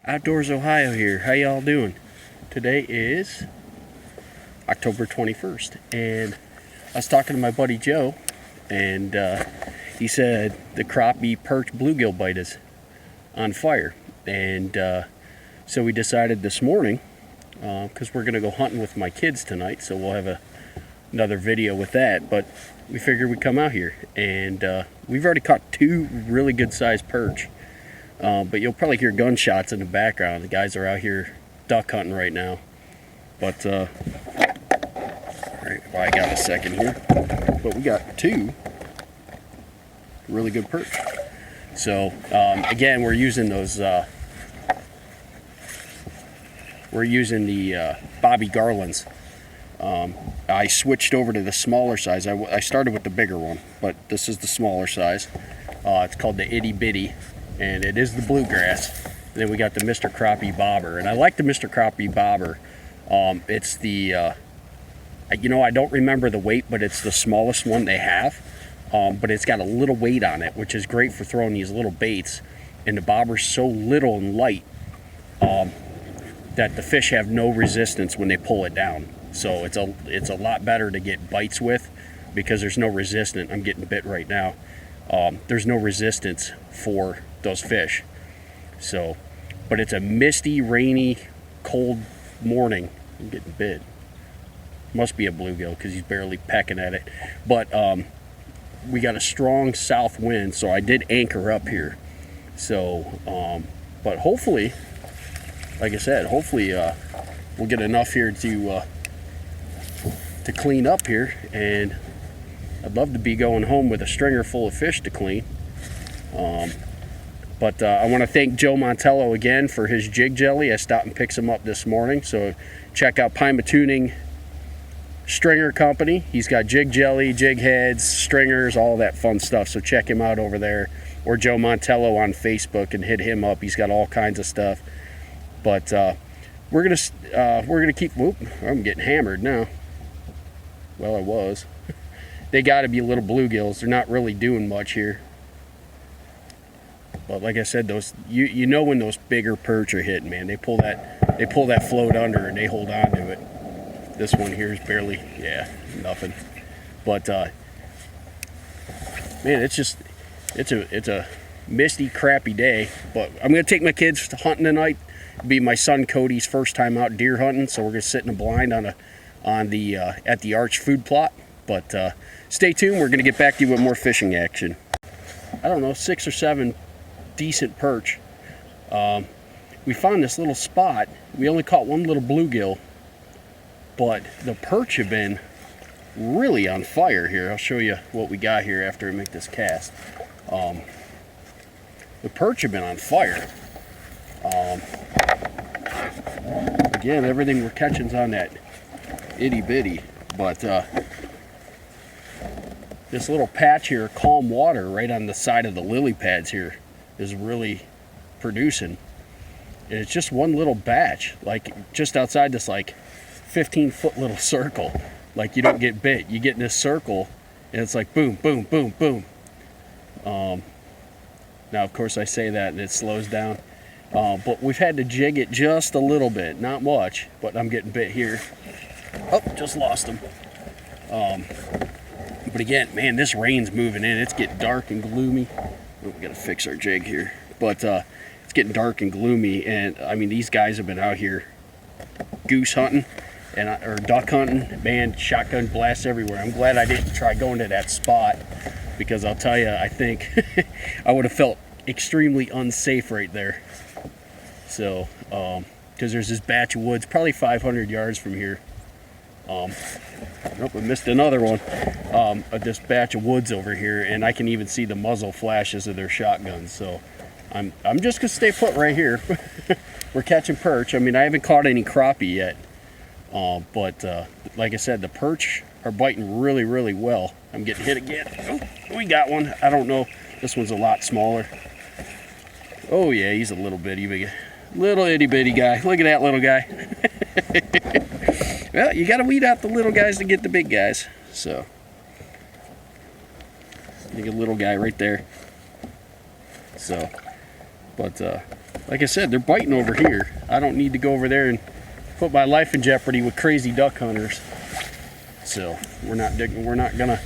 Outdoors Ohio here. How y'all doing? Today is October 21st, and I was talking to my buddy Joe, and he said the crappie perch bluegill bite is on fire, and so we decided this morning, because we're gonna go hunting with my kids tonight, so we'll have another video with that, but we figured we'd come out here, and we've already caught two really good sized perch. But you'll probably hear gunshots in the background. The guys are out here duck hunting right now. But, all right, well, I got a second here. But we got two really good perch. So, again, we're using those, we're using the Bobby Garlands. I switched over to the smaller size. I started with the bigger one, but this is the smaller size. It's called the Itty Bitty. And it is the bluegrass. And then we got the Mr. Crappie Bobber, and I like the Mr. Crappie Bobber. It's the, I don't remember the weight, but it's the smallest one they have. But it's got a little weight on it, which is great for throwing these little baits. And the bobber's so little and light that the fish have no resistance when they pull it down. So it's a lot better to get bites with because there's no resistance. I'm getting bit right now. There's no resistance for those fish. So, but it's a misty, rainy, cold morning. I'm getting bit. Must be a bluegill because he's barely pecking at it. But we got a strong south wind, so I did anchor up here. So, but hopefully, like I said, hopefully we'll get enough here to clean up here, and I'd love to be going home with a stringer full of fish to clean. But I want to thank Joe Montello again for his jig jelly. I stopped and picked some up this morning. So check out Pima Tuning Stringer Company. He's got jig jelly, jig heads, stringers, all that fun stuff. So check him out over there, or Joe Montello on Facebook, and hit him up. He's got all kinds of stuff. But we're gonna keep. Whoop! I'm getting hammered now. Well, I was. They got to be little bluegills. They're not really doing much here. But like I said, those you know when those bigger perch are hitting, man. They pull that float under and they hold on to it. This one here is barely, nothing. But man, it's a misty, crappy day. But I'm gonna take my kids hunting tonight. It'll be my son Cody's first time out deer hunting, so we're gonna sit in a blind at the Arch food plot. But stay tuned. We're gonna get back to you with more fishing action. I don't know, 6 or 7 decent perch. We found this little spot. We only caught one little bluegill, but the perch have been really on fire here. I'll show you what we got here after I make this cast. The perch have been on fire. Again, everything we're catching's on that itty bitty, but this little patch here, calm water, right on the side of the lily pads here, is really producing. And it's just one little batch, like just outside this like 15-foot little circle. Like you don't get bit, you get in this circle and it's like boom, boom, boom, boom. Now of course I say that and it slows down, but we've had to jig it just a little bit, not much, but I'm getting bit here. Oh, just lost him. But again, man, this rain's moving in. It's getting dark and gloomy. Oh, we gotta fix our jig here. But it's getting dark and gloomy, and I mean, these guys have been out here goose hunting or duck hunting. Man, shotgun blasts everywhere. I'm glad I didn't try going to that spot, because I'll tell you, I think I would have felt extremely unsafe right there. So, because there's this batch of woods, probably 500 yards from here. Nope, I missed another one. This batch of woods over here, and I can even see the muzzle flashes of their shotguns. So I'm just gonna stay put right here. We're catching perch. I mean, I haven't caught any crappie yet, but like I said, the perch are biting really, really well. I'm getting hit again. Oh, we got one. I don't know. This one's a lot smaller. Oh yeah, he's a little bitty, little itty bitty guy. Look at that little guy. Well, you got to weed out the little guys to get the big guys. So, you get a little guy right there. So, but like I said, they're biting over here. I don't need to go over there and put my life in jeopardy with crazy duck hunters. So we're not gonna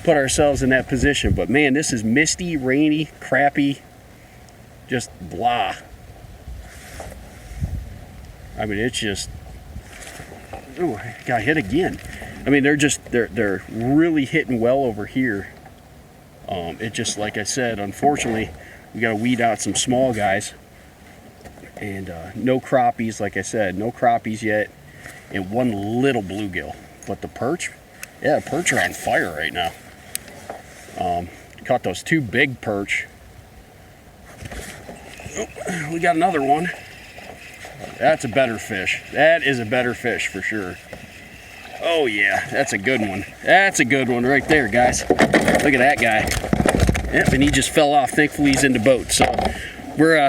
put ourselves in that position. But man, this is misty, rainy, crappy, just blah. I mean, it's just, oh, I got hit again. I mean, they're really hitting well over here. It just, like I said, unfortunately, we got to weed out some small guys. And no crappies, like I said, no crappies yet, and one little bluegill. But the perch, yeah, perch are on fire right now. Caught those 2 big perch. Oh, we got another one. That's a better fish. That is a better fish for sure. Oh yeah, that's a good one. That's a good one right there, guys. Look at that guy. Yep, and he just fell off. Thankfully he's in the boat. So we're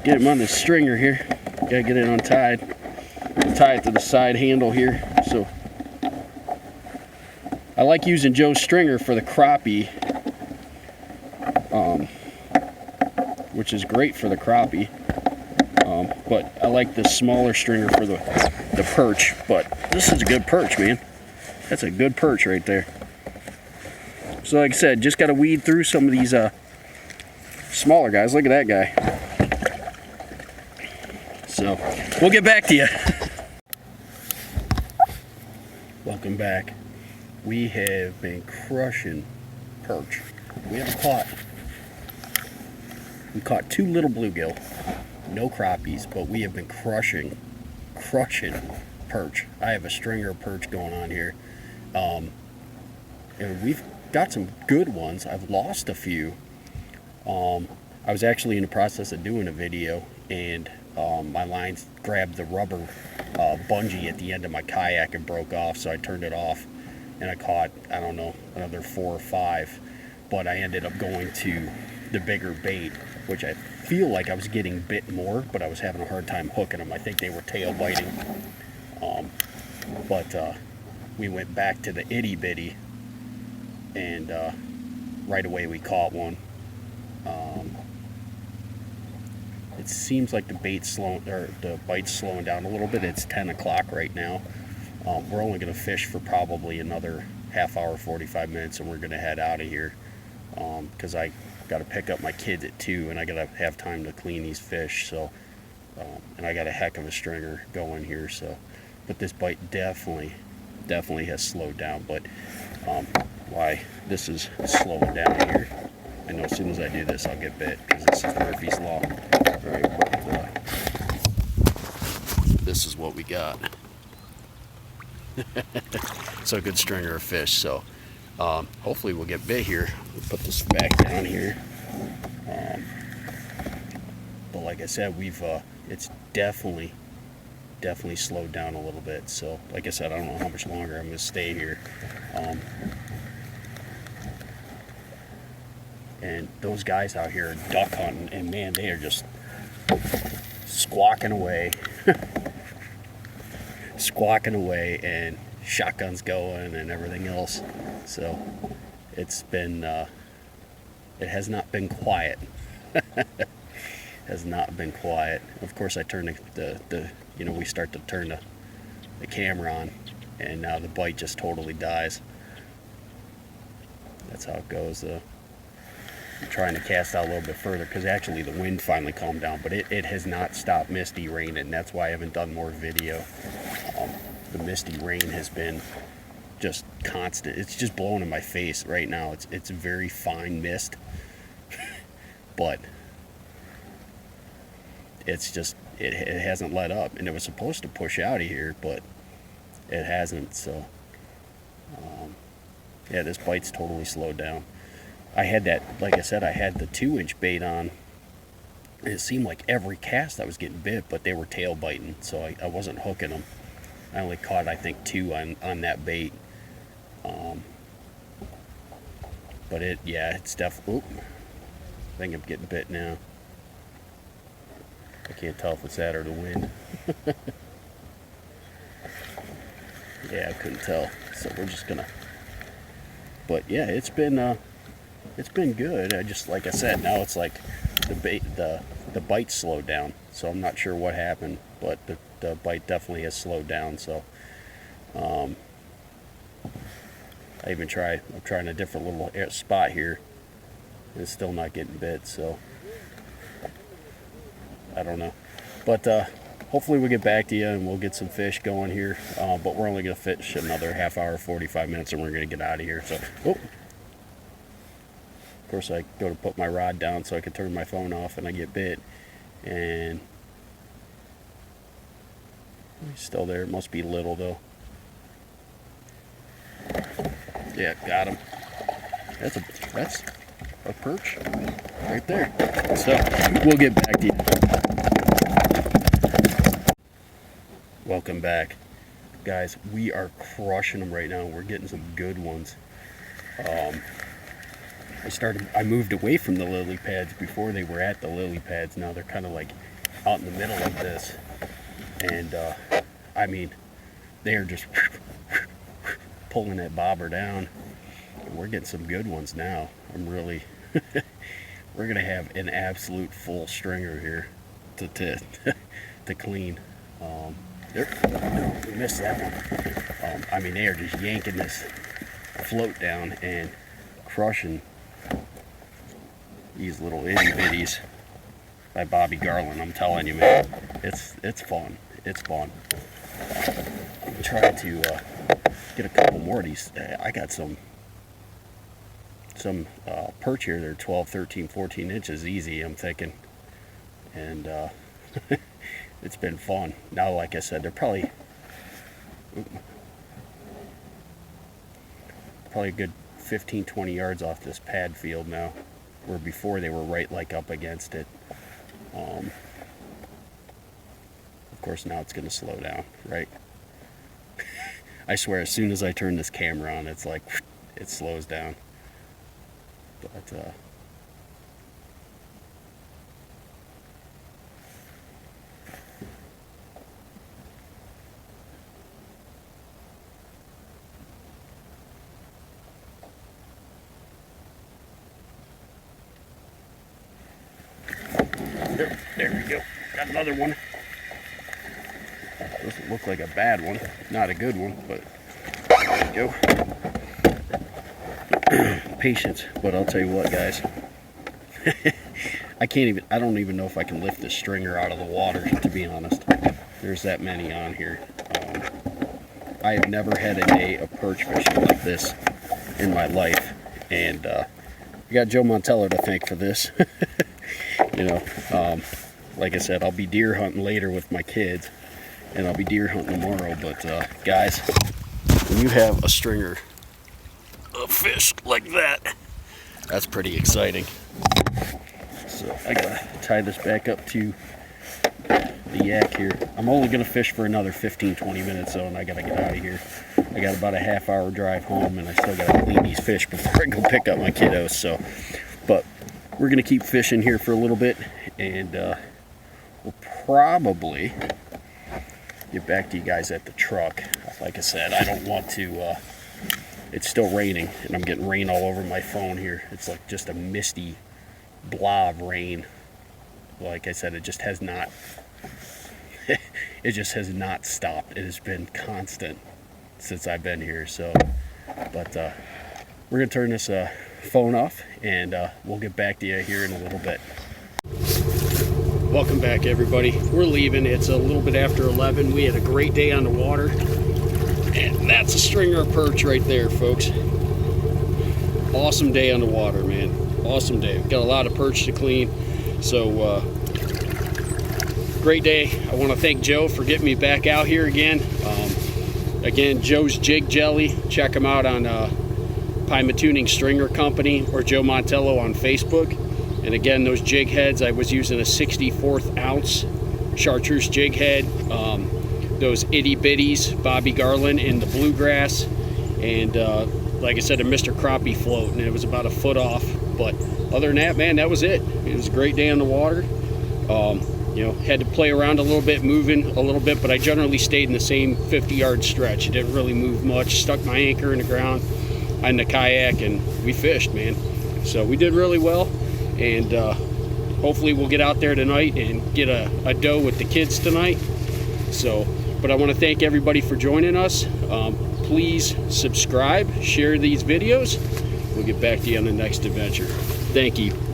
get him on the stringer here. Gotta get it untied. Tie it to the side handle here. So I like using Joe's stringer for the crappie, which is great for the crappie. But I like the smaller stringer for the perch. But this is a good perch, man. That's a good perch right there. So like I said, just got to weed through some of these smaller guys. Look at that guy. So we'll get back to you. Welcome back. We have been crushing perch. We caught 2 little bluegill, no crappies, but we have been crushing perch. I have a stringer of perch going on here, and we've got some good ones. I've lost a few. I was actually in the process of doing a video, and my lines grabbed the rubber bungee at the end of my kayak and broke off, so I turned it off, and I caught, I don't know, another 4 or 5, but I ended up going to the bigger bait, which I feel like I was getting bit more, but I was having a hard time hooking them. I think they were tail biting. But we went back to the itty bitty, and right away we caught one. It seems like the bite's slowing down a little bit. It's 10 o'clock right now. We're only going to fish for probably another half hour, 45 minutes, and we're going to head out of here, because I got to pick up my kids at 2, and I got to have time to clean these fish. So, and I got a heck of a stringer going here. So, but this bite definitely has slowed down. But why this is slowing down here, I know as soon as I do this, I'll get bit, because this is Murphy's Law. All right, but this is what we got. So a good stringer of fish. So hopefully we'll get bit here. We'll put this back down here. But like I said, it's definitely slowed down a little bit. So like I said, I don't know how much longer I'm going to stay here. And those guys out here are duck hunting, and man, they are just squawking away. And shotguns going and everything else. So it's been it has not been quiet. Has not been quiet. Of course, I turn we start to turn the camera on, and now the bite just totally dies. That's how it goes. I'm trying to cast out a little bit further, because actually the wind finally calmed down, but it has not stopped misty raining, and that's why I haven't done more video. The misty rain has been just constant. It's just blowing in my face right now. It's very fine mist, but it's just it hasn't let up, and it was supposed to push out of here, but it hasn't. So yeah, this bite's totally slowed down. I had that, like I said, I had the 2-inch bait on, and it seemed like every cast I was getting bit, but they were tail biting, so I wasn't hooking them. I only caught, I think, 2 on that bait. But it's definitely, I think I'm getting bit now. I can't tell if it's that or the wind. Yeah, I couldn't tell. So we're just gonna, but yeah, it's been it's been good. I just, like I said, now it's like the bite slowed down, so I'm not sure what happened, but the bite definitely has slowed down. So I'm trying a different little spot here, and it's still not getting bit, so I don't know. But hopefully we'll get back to you and we'll get some fish going here, but we're only going to fish another half hour, 45 minutes, and we're going to get out of here. So of course I go to put my rod down so I can turn my phone off, and I get bit, and he's still there. It must be little though. Yeah, got him. That's a perch right there. So we'll get back to you. Welcome back, guys. We are crushing them right now. We're getting some good ones. I moved away from the lily pads. Before they were at the lily pads. Now they're kind of like out in the middle of this, and I mean, they are just pulling that bobber down. And we're getting some good ones now. I'm really we're gonna have an absolute full stringer here to clean. We missed that one. I mean, they are just yanking this float down and crushing these little itty bitties by Bobby Garland. I'm telling you, man, it's fun. It's fun. I'm trying to get a couple more of these. I got some perch here. They're 12, 13, 14 inches easy, I'm thinking, and it's been fun. Now, like I said, they're probably a good 15, 20 yards off this pad field now, where before they were right like up against it. Of course, now it's going to slow down, right? I swear, as soon as I turn this camera on, it's like it slows down. But there we go. Got another one. Doesn't look like a bad one. Not a good one, but there we go. Patience. But I'll tell you what, guys. I don't even know if I can lift this stringer out of the water, to be honest. There's that many on here. I have never had a day of perch fishing like this in my life. And I got Joe Montello to thank for this. You know, like I said, I'll be deer hunting later with my kids, and I'll be deer hunting tomorrow. But guys, when you have a stringer of fish like that, that's pretty exciting. So I gotta tie this back up to the yak here. I'm only gonna fish for another 15-20 minutes though, and I gotta get out of here. I got about a half-hour drive home, and I still gotta clean these fish before I go pick up my kiddos. So, but we're gonna keep fishing here for a little bit, and we'll probably get back to you guys at the truck. Like I said, I don't want to. It's still raining, and I'm getting rain all over my phone here. It's like just a misty blob rain. Like I said, it just has not. It just has not stopped. It has been constant since I've been here. So, but we're gonna turn this phone off, and we'll get back to you here in a little bit. Welcome back, everybody. We're leaving. It's a little bit after 11. We had a great day on the water, and that's a stringer of perch right there, folks. Awesome day on the water, man. Awesome day. Got a lot of perch to clean. So great day. I want to thank Joe for getting me back out here again. Again, Joe's Jig Jelly. Check him out on Pima Tuning Stringer Company, or Joe Montello on Facebook. And again, those jig heads, I was using a 64th ounce chartreuse jig head. Those itty bitties, Bobby Garland in the bluegrass, and like I said, a Mr. Crappie float, and it was about a foot off. But other than that, man, that was it. It was a great day on the water. You know, had to play around a little bit, moving a little bit, but I generally stayed in the same 50-yard stretch. It didn't really move much. Stuck my anchor in the ground on the kayak, and we fished, man. So we did really well, and hopefully we'll get out there tonight and get a doe with the kids tonight. So, but I want to thank everybody for joining us. Please subscribe, share these videos. We'll get back to you on the next adventure. Thank you.